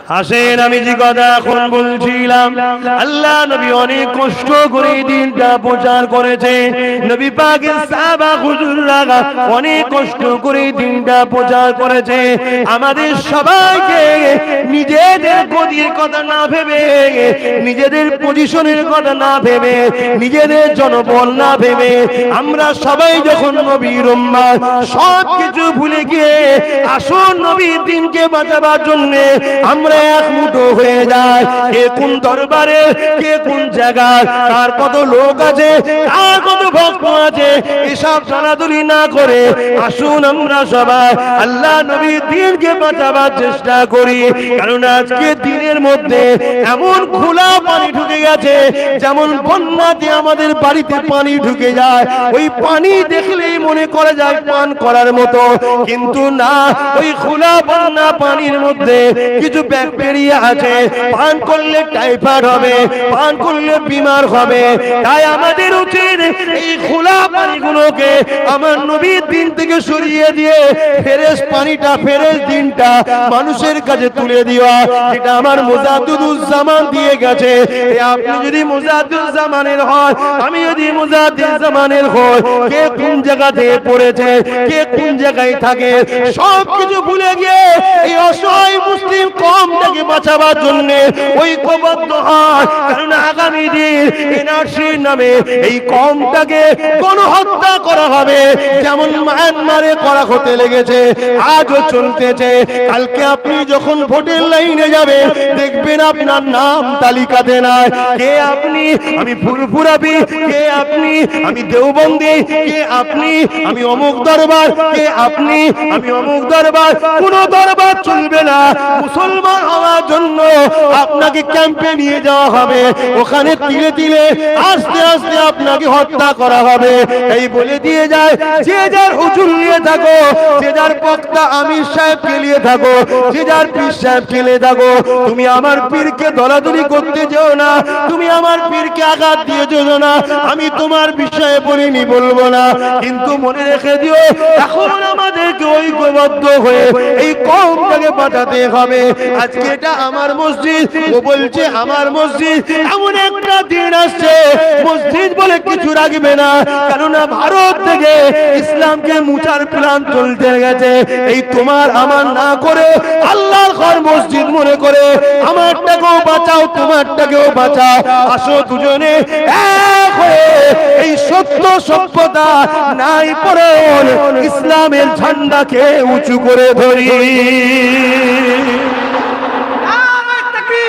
আসেন আমি যে কথা এখন বলছিলাম, আল্লাহ নবী অনেক কষ্ট করে দিনটা প্রচার করেছে। নবী পাকের সাহাবা হুজুররা অনেক কষ্ট করে দিনটা প্রচার করেছে। আমাদের সবাইকে নিজেদের গদির কথা না ভেবে, নিজেদের পজিশনের কথা না ভেবে, নিজেদের জনবল না ভেবে, আমরা সবাই যখন নবীর উম্মত সব কিছু ভুলে গিয়ে আসুন নবীর দিনকে বাঁচাবার জন্য আমরা এক মুঠো হয়ে যায়। কে কোন দরবারে, কে কোন জায়গায়, কার কত লোক আছে, কার কত ভক্ত আছে, এসব জানাদুরি না করে আসুন আমরা সবাই আল্লাহ নবীর দিনকে বাঁচাবার চেষ্টা করি। কারণ আজকে দিনের মধ্যে এমন খোলা পানি ঢুকে গেছে, যেমন বন্যাতে আমাদের বাড়িতে পানি ঢুকে যায়, ওই পানি দেখলেই মনে করে যায় পান করার মতো, কিন্তু না, ওই খোলা বন্যা পানির মধ্যে কিছু ব্যাকটেরিয়া আছে, পান করলে টাইফয়েড হবে, পান করলে বিমার হবে। তাই আমাদের উচিত এই খোলা পানিগুলোকে আমার নবীর দিন থেকে সরিয়ে দিয়ে ফেরেশ পানিটা, ফেরেশ দিনটা মানুষের কাছে তুলে দেওয়া, এটা আমার মুজাদ্দিদুজ্জামান দিয়ে গেছে। আপনি যদি মুজাদ্দিদুজ্জামানের হয়, আমি যদি মুজাদ্দিদুজ্জামানের হই, কে কোন জায়গাতে পড়েছে, কে কোন জায়গায় থাকে, সব কিছু ভুলে গিয়ে এই অসহায় মুসলিম কওমটাকে বাঁচাবার জন্য ঐক্যবদ্ধ হয়। কারণ আগামী দিন এনআরসির নামে এই কওমটাকে গণহত্যা করা হবে, যেমন মায়ানমারে করা হতে লেগেছে, আজও চলতেছে। কালকে আপনি যখন ভোটের লাইনে যাবেন, দেখবেন আপনার নাম তালিকাতে নাই। কে আপনি? আমি ফুরফুরাবি। কে আপনি? আমি দেওবন্দি। কে আপনি? আমি অমুক দরবার। কে আপনি? আমি অমুক দরবার। কোন দরবার চলবে না। মুসলমান হওয়ার জন্য আপনাকে ক্যাম্পে নিয়ে যাওয়া হবে, ওখানে তিলে তিলে আস্তে আস্তে আপনাকে হত্যা করা হবে। এই বলে দিয়ে যায়, যে যার হুজুর নিয়ে থাকো, যে যার বক্তা আমির সাহেবকে নিয়ে থাকো, যে যার পীর সাহেবকে নিয়ে থাকো, তুমি আমার পীরকে দলাদলি করতে যেও না, তুমি আমার পীরকে আঘাত দিয়ে যেও না। আমি তোমার বিষয়ে বলিনি, বলবো না, কিন্তু মনে রেখে দিও, এখন আমাদেরকে ঐক্যবদ্ধ হয়ে এই কওমটাকে বাঁচাতে হবে। আজকে এটা আমার মসজিদ, ও বলছে আমার মসজিদ। এমন একটা দিন আসছে মসজিদ বলে কিছু রাখবে না, কেননা ভারত থেকে ইসলামকে মুছার প্ল্যান চলতে গেছে। এই তোমার আমার না করে আল্লাহর ঘর মসজিদ মনে করে আমারটাকেও বাঁচাও, তোমারটাকেও বাঁচাও। আসো দুজনে এক হয়ে এই সত্য সভ্যতা নাই পরে ইসলামের ঝান্ডাকে উঁচু করে ধরি।